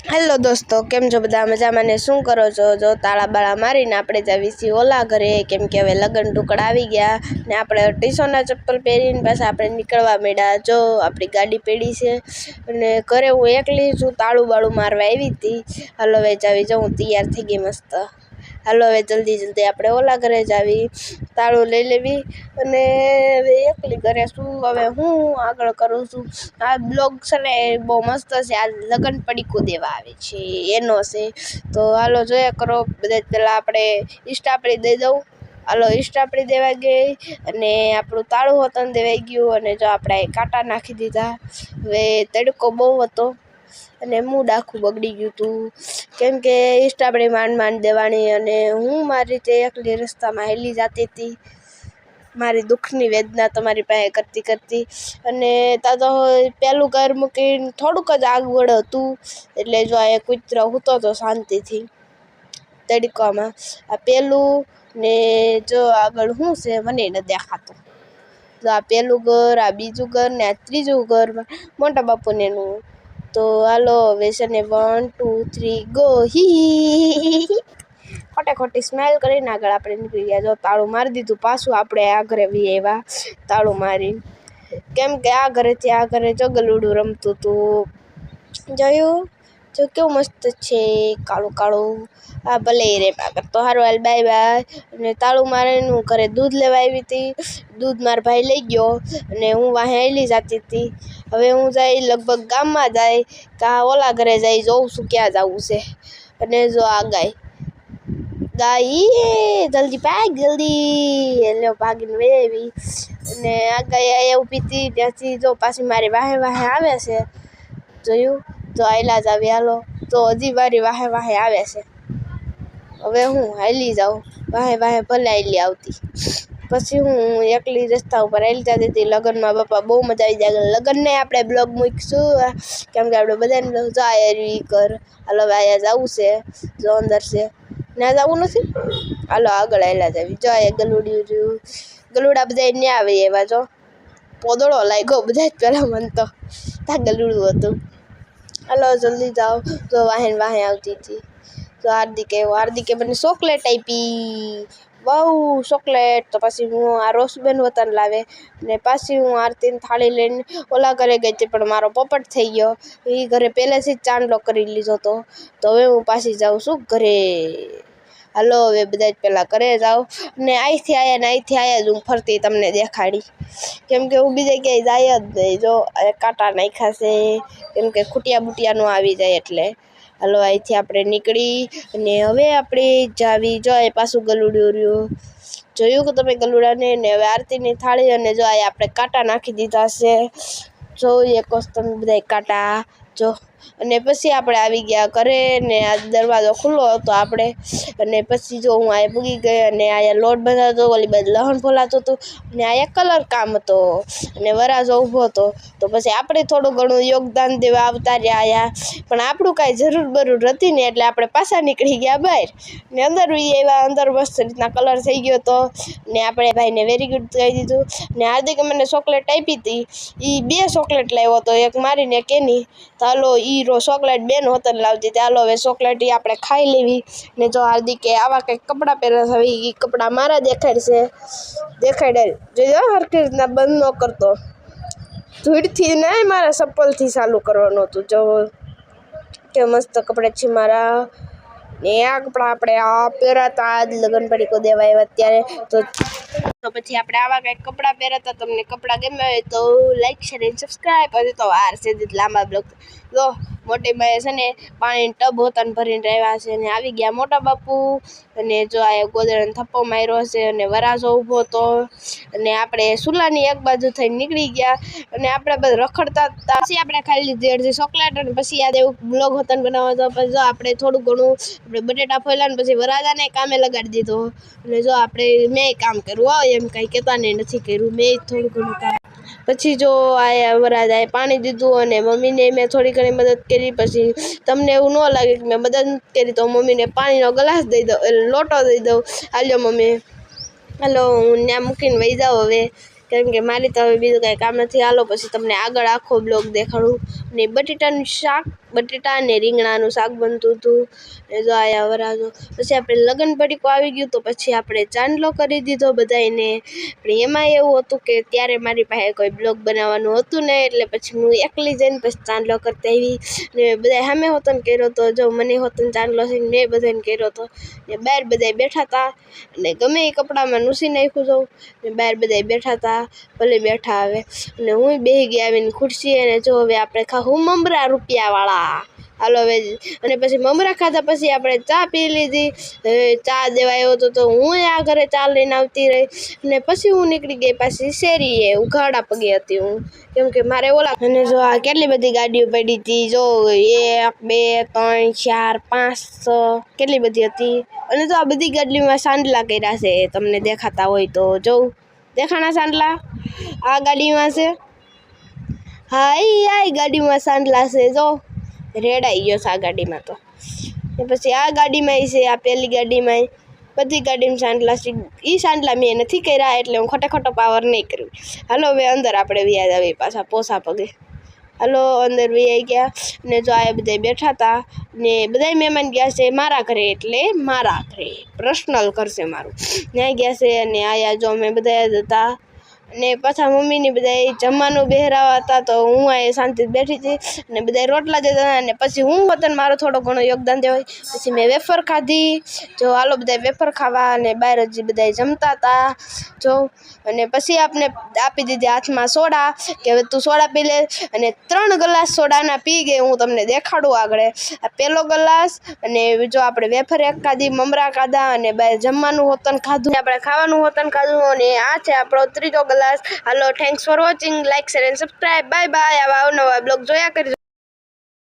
Hello દોસ્તો, કેમ છો બધા? મજામાં ને? શું કરો છો? જો તાળા બાળા મારીને આપણે જાવી છીએ ઓલા ઘરે, કેમ કે હવે લગ્ન ટુકડા આવી ગયા ને આપણે ટીશોના ચપ્પલ પહેરીને પાછા આપણે નીકળવા માંડ્યા. જો આપણી ગાડી પડી છે અને ઘરે હું એકલી છું, તાળું બાળું મારવા આવી હતી. હાલો હવે જાવી, જો હું તૈયાર થઈ ગઈ મસ્ત. હાલો હવે જલ્દી આપણે ઓલા ઘરે જાવી, તાળું લઈ લેવી અને હવે એકલી ઘરે શું હવે હું આગળ કરું છું. આ બ્લોગ છે ને બહુ મસ્ત છે. આ લગ્ન પડીકું દેવા આવે છે એનો છે, તો હાલો જોયા કરો. બધા પહેલાં આપણે ઇસ્ટાપડી દઈ દઉં. હાલો ઇસ્ટાપડી દેવા ગઈ અને આપણું તાળું હોતન દેવાઈ ગયું અને જો આપણે કાંટા નાખી દીધા. હવે તડકો બહુ હતો અને મૂડ આખું બગડી ગયું હતું, કેમ કે ઇસ્ટાપડી માંડ દેવાની અને હું મારી રીતે એકલી રસ્તામાં હેલી જતી હતી, મારી દુઃખની વેદના તમારી પાસે કરતી અને તો પહેલું ઘર મૂકીને થોડુંક જ આગળ હતું એટલે જો આ કૂતરો સૂતો હતો શાંતિથી તડકામાં. આ પહેલું ને જો આગળ શું છે મને ન દેખાતું. જો આ પહેલું ઘર, આ બીજું ઘર ને આ ત્રીજું ઘર મોટા બાપુનેનું. તો હાલો હવે છે ને 1 2 3 ગો. હી ખોટી સ્માઈલ કરીને આગળ આપણે નીકળી ગયા. જો તાળું મારી દીધું, પાછું આપણે આ ઘરે આવ્યા તાળું મારીને, કેમ કે આ ઘરેથી આ ઘરે જો ગલુડું રમતું હતું. જોયું? જો કેવું મસ્ત છે, કાળું કાળું. આ ભલે રે તો સારું, હાલ બાય બાય. અને તાળું મારીને હું ઘરે દૂધ લેવા આવી હતી. દૂધ મારા ભાઈ લઈ ગયો અને હું વાહે હેલી જતી હતી. હવે હું જાય લગભગ ગામમાં જાય કાં ઓલા ઘરે જાય, જોઉં છું ક્યાં જવું છે. અને જો આ ગાય જલ્દી ભાગ જલ્દી, એટલે ભાગીને વહી આવી. અને આ ગાય અહીંયા ઊભી હતી, ત્યાંથી જો પાછી મારી વાહે આવે છે. જોયું? તો આયલા જ આવી. હાલો તો હજી મારી વાહે આવે છે. હવે હું હાલી જાઉં વાહે ભલે હાલી આવતી. પછી હું એકલી રસ્તા ઉપર હાલી જતી હતી. લગ્નમાં બાપા બહુ મજા આવી જાય. લગ્નને આપણે બ્લોગ મૂકીશું, કેમ કે આપણે બધાને જાય કર. હાલો હવે અહીંયા જવું છે, જો અંદર છે ના જવું નથી. હાલો આગળ હાલ્યા જાવી. જો અહીંયા ગલુડા બધા ને આવે એવા. જો પોદળો લાગ્યો બધા પહેલાં મને તો ત્યાં ગલુડું હતું. હાલો જલ્દી જાઓ. જો વાહે આવતી હતી. તો હાર્દિકે મને ચોકલેટ આપી, બહુ ચોકલેટ. તો પછી હું આ રોશબેન વતન લાવે ને પાછી હું આરતીની થાળી લઈને ઓલા ઘરે ગઈ હતી, પણ મારો પોપટ થઈ ગયો. એ ઘરે પહેલેથી જ ચાંદલો કરી લીધો હતો. તો હવે હું પાછી જાઉં છું ઘરે. હાલો હવે બધા પહેલાં ઘરે જાઓ. ને અહીંથી આયા જ હું ફરતી તમને દેખાડી, કેમ કે હું બીજે ક્યાંય જાય જ નહીં. જો કાંટા નાખ્યા છે, કેમ કે ખૂટિયા બુટિયા ન આવી જાય એટલે. હાલો અહીંથી આપણે નીકળી અને હવે આપણે જાવી. જો એ પાછું ગલુડું રહ્યું. જોયું કે તમે ગલુડાને? ને હવે આરતીની થાળી અને જો આ આપણે કાંટા નાખી દીધા છે. જો એક તમે બધા કાંટા જો. અને પછી આપણે આવી ગયા ઘરે ને આ દરવાજો ખુલ્લો હતો આપણે. અને પછી જો હું આ પૂગી ગઈ અને અહીંયા લોટ બંધાતો, ઓલી બાજુ લહણ ફોલાતું હતું અને અહીંયા કલર કામ હતો અને વરાજો ઊભો હતો. તો પછી આપણે થોડું ઘણું યોગદાન દેવા આવતા રહ્યા આયા, પણ આપણું કાંઈ જરૂર હતી ને એટલે આપણે પાછા નીકળી ગયા બહાર ને અંદર એવા અંદર મસ્ત રીતના કલર થઈ ગયો હતો. ને આપણે ભાઈને વેરી ગુડ કહી દીધું. ને હાર્દિકે મને ચોકલેટ આપી હતી. એ 2 ચોકલેટ લાવ્યો હતો, એક મારીને એક એની. તો હાલો ચોકલેટ બેન હોતન લાવતી હતી. હાલો હવે ચોકલેટ આપણે ખાઈ લેવી. ને જો હાર્દિકે આવા કંઈક કપડાં પહેર્યા હવે એ કપડાં મારા દેખાડે જો હરખી રીતના બંધ ન કરતો. ધૂળથી નહીં, મારા ચપ્પલથી ચાલુ કરવાનું હતું. જો કે મસ્ત કપડાં છે મારા. ને આ કપડાં આપણે આ પહેરાતા આજ લગ્ન પડીકો દેવા આવ્યા અત્યારે. તો પછી આપણે આવા કંઈક કપડાં પહેરાતા. તમને કપડાં ગમે હોય તો લાઈક શેર અને સબસ્ક્રાઈબ. હજી તો વાર છે લાંબા બ્લોગ. જો મોટી ભાઈ છે ને પાણીની ટબ હોતાને ભરીને રહ્યા છે અને આવી ગયા મોટા બાપુ. અને જો આ ગોદડાને થપ્પો માર્યો છે અને વરાજો ઊભો હતો. અને આપણે સુલાની એક બાજુ થઈને નીકળી ગયા અને આપણે બધા રખડતા હતા. પછી આપણે ખાઈ લીધી અડધી ચોકલેટ અને પછી યાદ એવું બ્લોગ હોતાને બનાવવા હતો. પછી જો આપણે થોડું ઘણું આપણે બટેટા ફોલ્યા ને પછી વરાજાને કામે લગાડી દીધો. અને જો મેં કામ કર્યું એમ કાંઈ કહેતા ને નથી કર્યું, મેં થોડું ઘણું કામ. પછી જો આ વરાજાએ પાણી દીધું અને મમ્મીને મેં થોડી ઘણી મદદ કરી. પછી તમને એવું ન લાગે કે મેં મદદ કરી તો મમ્મીને પાણીનો ગ્લાસ દઈ દઉં, લોટો દઈ દઉં. હાલ્યો મમ્મી, હાલો હું ત્યાં મૂકીને વહી જાઉં હવે. કેમ કે મારી તો હવે બીજું કાંઈ કામ નથી. હાલો પછી તમને આગળ આખો બ્લોગ દેખાડું. ને બટેટાનું શાક, બટેટા અને રીંગણાનું શાક બનતું હતું. ને જો આયા વરાજો પછી આપણે લગ્ન પડીકું આવી ગયું તો પછી આપણે ચાંદલો કરી દીધો બધાને. પણ એમાં એવું હતું કે ત્યારે મારી પાસે કોઈ બ્લોગ બનાવવાનું હતું ને, એટલે પછી હું એકલી જઈને પછી ચાંદલો કરતા આવી. ને બધા સામે હોતન કર્યો હતો, જો મને હોતન ચાંદલો છે મેં બધાને કર્યો હતો. ને બહાર બધા બેઠા હતા અને ગમે એ કપડામાં નૂસી નાખ્યું જાઉં ને બહાર બધા બેઠા હતા, ભલે બેઠા આવે. અને હું બેસી ગઈ આવીને ખુરશી. અને જો હવે આપણે ખાવું મમરા રૂપિયાવાળા. હાલો હવે અને પછી મમરા ખાધા પછી આપણે ચા પી લીધી. ચા દેવા આવ્યો હતો તો હું આ ઘરે ચા લઈને આવતી રહી. અને પછી હું નીકળી ગઈ પાછી શેરીએ, ઉઘાડા પગે હતી હું, કેમ કે મારે ઓલા. અને જો આ કેટલી બધી ગાડીઓ પડી હતી, જો 1 2 3 4 5 6 કેટલી બધી હતી. અને જો આ બધી ગાડીમાં સાંડલા કર્યા છે, તમને દેખાતા હોય તો જોઉં. દેખાણા સાંડલા આ ગાડીમાં છે. હા આ ગાડીમાં સાંડલા છે, જો રેડાઈ ગયો છે આ ગાડીમાં તો. ને પછી આ ગાડીમાં છે, આ પેલી ગાડીમાં બધી ગાડીમાં સાંડલા છે. એ સાંડલા મેં નથી કર્યા એટલે હું ખોટો પાવર નહીં કરું. હાલો હવે અંદર આપણે વ્યાજ આવી પાછા પોસા પગે. હાલો અંદર વ્યાઈ ગયા. ને જો આ બધા બેઠા હતા ને બધા મહેમાન ગયા છે મારા ઘરે, એટલે મારા ઘરે પર્સનલ ઘર છે મારું. ત્યાં ગયા છે અને આયા જો અમે બધા જ હતા. ને પાછા મમ્મીની બધા જમવાનું બહેરાવા હતા તો હું આ શાંતિથી બેઠી હતી. અને બધા રોટલા દેતા હતા. અને પછી હું વતન મારો થોડો ઘણો યોગદાન દેવાય. પછી મેં વેફર ખાધી. જો હાલો બધા વેફર ખાવા. અને બહાર જ બધા જમતા હતા જો. અને પછી આપને આપી દીધી હાથમાં સોડા, કે હવે તું સોડા પી લે. અને 3 ગ્લાસ સોડાના પી ગઈ. હું તમને દેખાડું આગળ. આ પહેલો ગ્લાસ. અને જો આપણે વેફર એક ખાધી, મમરા ખાધા અને બહાર જમવાનું હોતન ખાધું, આપણે ખાવાનું હોતન ખાધું. અને આ છે આપણો 3જો ગ્લાસ. હાલો thanks for watching. Like share and subscribe. Bye bye. આવા અવનવા બ્લોગ જોયા કરજો.